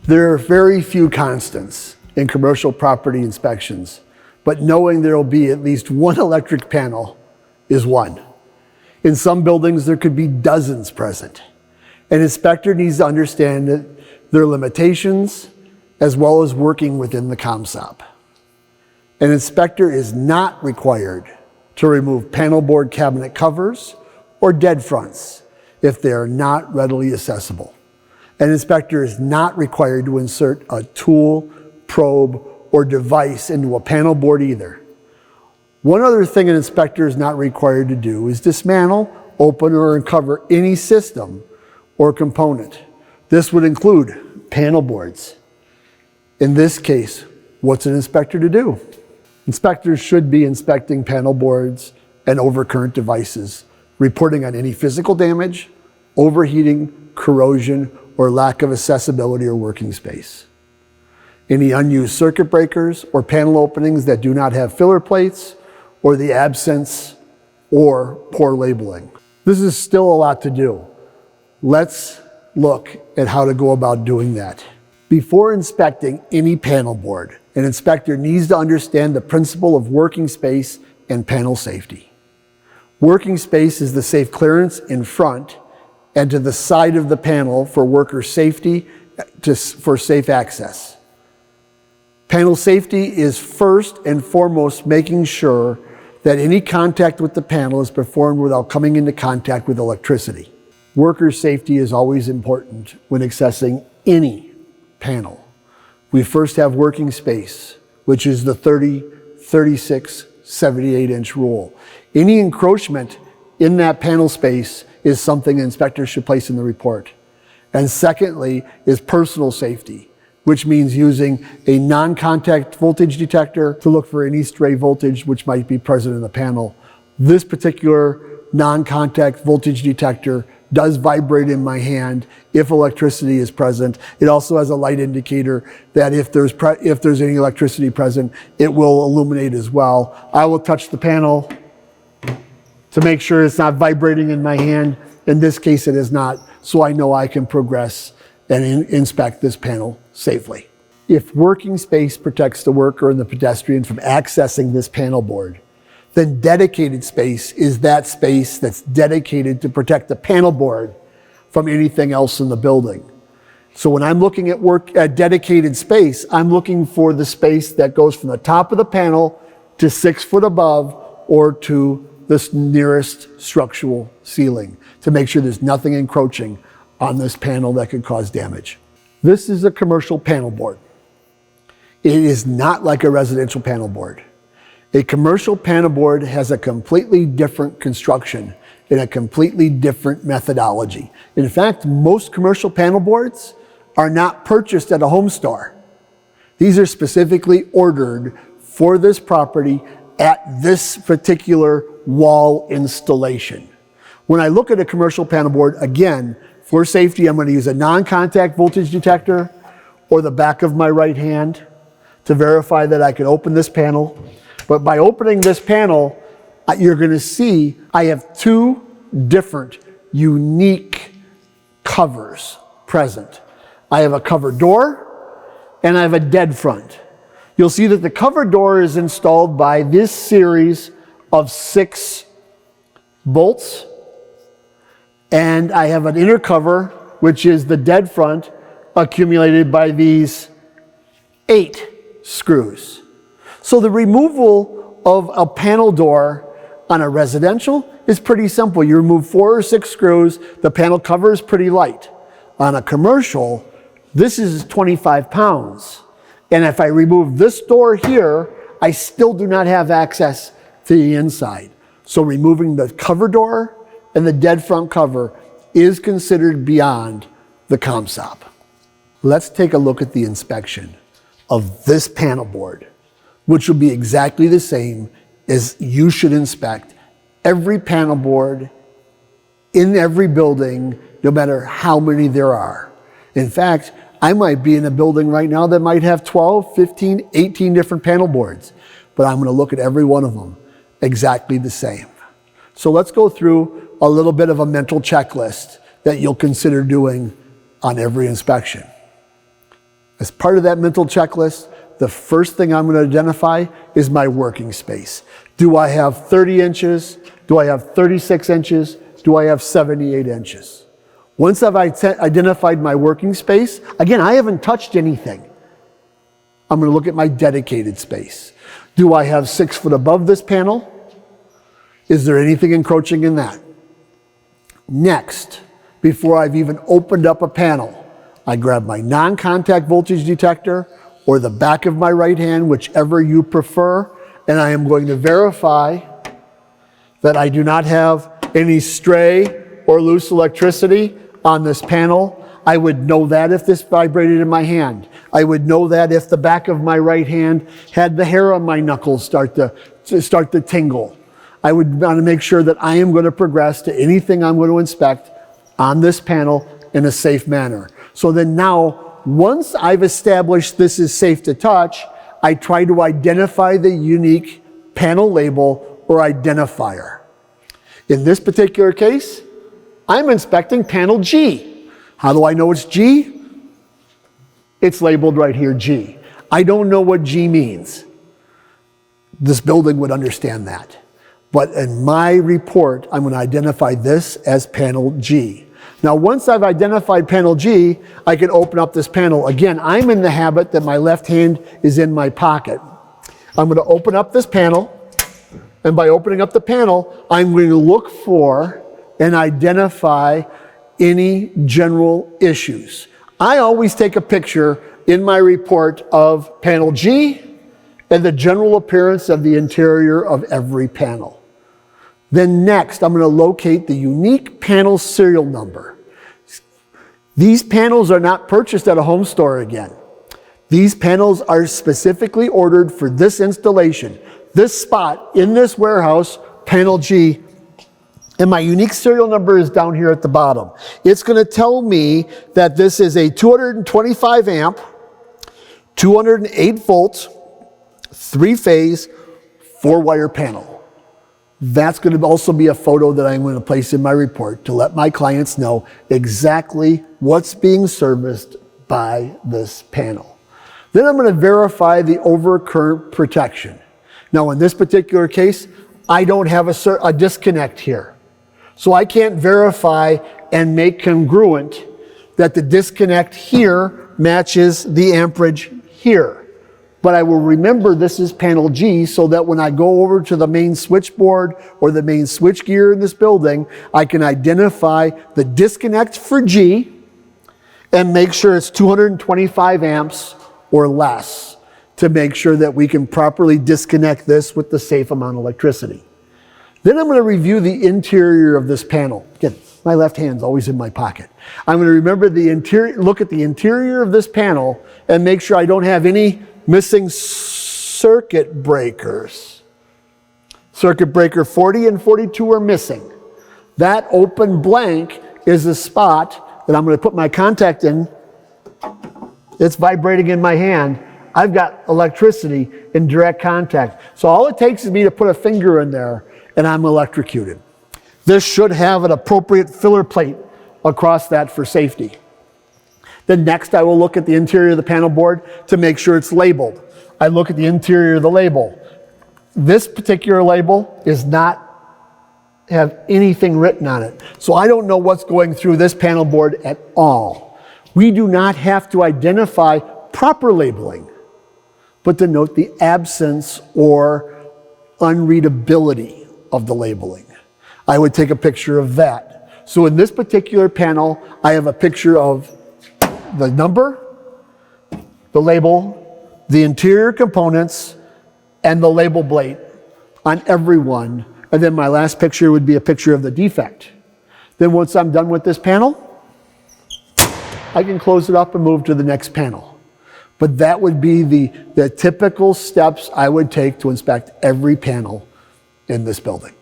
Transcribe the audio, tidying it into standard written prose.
There are very few constants in commercial property inspections, but knowing there will be at least one electric panel is one. In some buildings, there could be dozens present. An inspector needs to understand their limitations as well as working within the ComSOP. An inspector is not required to remove panel board cabinet covers or dead fronts if they are not readily accessible. An inspector is not required to insert a tool, probe, or device into a panel board either. One other thing an inspector is not required to do is dismantle, open, or uncover any system or component. This would include panel boards. In this case, what's an inspector to do? Inspectors should be inspecting panel boards and overcurrent devices, reporting on any physical damage, overheating, corrosion, or lack of accessibility or working space. Any unused circuit breakers or panel openings that do not have filler plates, or the absence or poor labeling. This is still a lot to do. Let's look at how to go about doing that. Before inspecting any panel board, an inspector needs to understand the principle of working space and panel safety. Working space is the safe clearance in front and to the side of the panel for worker safety, for safe access. Panel safety is first and foremost making sure that any contact with the panel is performed without coming into contact with electricity. Worker safety is always important when accessing any panel. We first have working space, which is the 30, 36, 78-inch rule. Any encroachment in that panel space is something inspectors should place in the report. And secondly is personal safety, which means using a non-contact voltage detector to look for any stray voltage which might be present in the panel. This particular non-contact voltage detector does vibrate in my hand if electricity is present. It also has a light indicator that if there's any electricity present, it will illuminate as well. I will touch the panel to make sure it's not vibrating in my hand. In this case, it is not, so I know I can progress and inspect this panel safely. If working space protects the worker and the pedestrian from accessing this panel board, then dedicated space is that space that's dedicated to protect the panel board from anything else in the building. So when I'm looking at dedicated space, I'm looking for the space that goes from the top of the panel to 6 foot above or to this nearest structural ceiling to make sure there's nothing encroaching on this panel that could cause damage. This is a commercial panel board. It is not like a residential panel board. A commercial panel board has a completely different construction and a completely different methodology. In fact, most commercial panel boards are not purchased at a home store. These are specifically ordered for this property at this particular wall installation. When I look at a commercial panel board, again, for safety, I'm going to use a non-contact voltage detector or the back of my right hand to verify that I can open this panel. But by opening this panel, you're going to see I have two different unique covers present. I have a cover door and I have a dead front. You'll see that the cover door is installed by this series of 6 bolts. And I have an inner cover, which is the dead front, accumulated by these 8 screws. So the removal of a panel door on a residential is pretty simple. You remove 4 or 6 screws, the panel cover is pretty light. On a commercial, this is 25 pounds. And if I remove this door here, I still do not have access to the inside. So removing the cover door and the dead front cover is considered beyond the ComSOP. Let's take a look at the inspection of this panel board, which will be exactly the same as you should inspect every panel board in every building, no matter how many there are. In fact, I might be in a building right now that might have 12, 15, 18 different panel boards, but I'm going to look at every one of them exactly the same. So let's go through a little bit of a mental checklist that you'll consider doing on every inspection. As part of that mental checklist, the first thing I'm going to identify is my working space. Do I have 30 inches? Do I have 36 inches? Do I have 78 inches? Once I've identified my working space, again, I haven't touched anything. I'm going to look at my dedicated space. Do I have 6 foot above this panel? Is there anything encroaching in that? Next, before I've even opened up a panel, I grab my non-contact voltage detector or the back of my right hand, whichever you prefer, and I am going to verify that I do not have any stray or loose electricity on this panel. I would know that if this vibrated in my hand. I would know that if the back of my right hand had the hair on my knuckles start to tingle. I would want to make sure that I am going to progress to anything I'm going to inspect on this panel in a safe manner. So then now, once I've established this is safe to touch, I try to identify the unique panel label or identifier. In this particular case, I'm inspecting panel G. How do I know it's G? It's labeled right here, G. I don't know what G means. This building would understand that. But in my report, I'm going to identify this as panel G. Now, once I've identified panel G, I can open up this panel. Again, I'm in the habit that my left hand is in my pocket. I'm going to open up this panel, and by opening up the panel, I'm going to look for and identify any general issues. I always take a picture in my report of panel G and the general appearance of the interior of every panel. Then next, I'm going to locate the unique panel serial number. These panels are not purchased at a home store again. These panels are specifically ordered for this installation, this spot in this warehouse, panel G, and my unique serial number is down here at the bottom. It's going to tell me that this is a 225 amp, 208 volt, 3-phase, 4-wire panel. That's going to also be a photo that I'm going to place in my report to let my clients know exactly what's being serviced by this panel. Then I'm going to verify the overcurrent protection. Now, in this particular case, I don't have a disconnect here. So I can't verify and make congruent that the disconnect here matches the amperage here. But I will remember this is panel G so that when I go over to the main switchboard or the main switch gear in this building, I can identify the disconnect for G and make sure it's 225 amps or less to make sure that we can properly disconnect this with the safe amount of electricity. Then I'm going to review the interior of this panel. Again, my left hand's always in my pocket. I'm going to remember the interior, look at the interior of this panel and make sure I don't have any missing circuit breakers. Circuit breaker 40 and 42 are missing. That open blank is a spot that I'm going to put my contact in. It's vibrating in my hand. I've got electricity in direct contact. So all it takes is me to put a finger in there and I'm electrocuted. This should have an appropriate filler plate across that for safety. Then next I will look at the interior of the panel board to make sure it's labeled. I look at the interior of the label. This particular label does not have anything written on it. So I don't know what's going through this panel board at all. We do not have to identify proper labeling, but to note the absence or unreadability of the labeling. I would take a picture of that. So in this particular panel, I have a picture of the number, the label, the interior components, and the label plate on every one. And then my last picture would be a picture of the defect. Then once I'm done with this panel, I can close it up and move to the next panel. But that would be the typical steps I would take to inspect every panel in this building.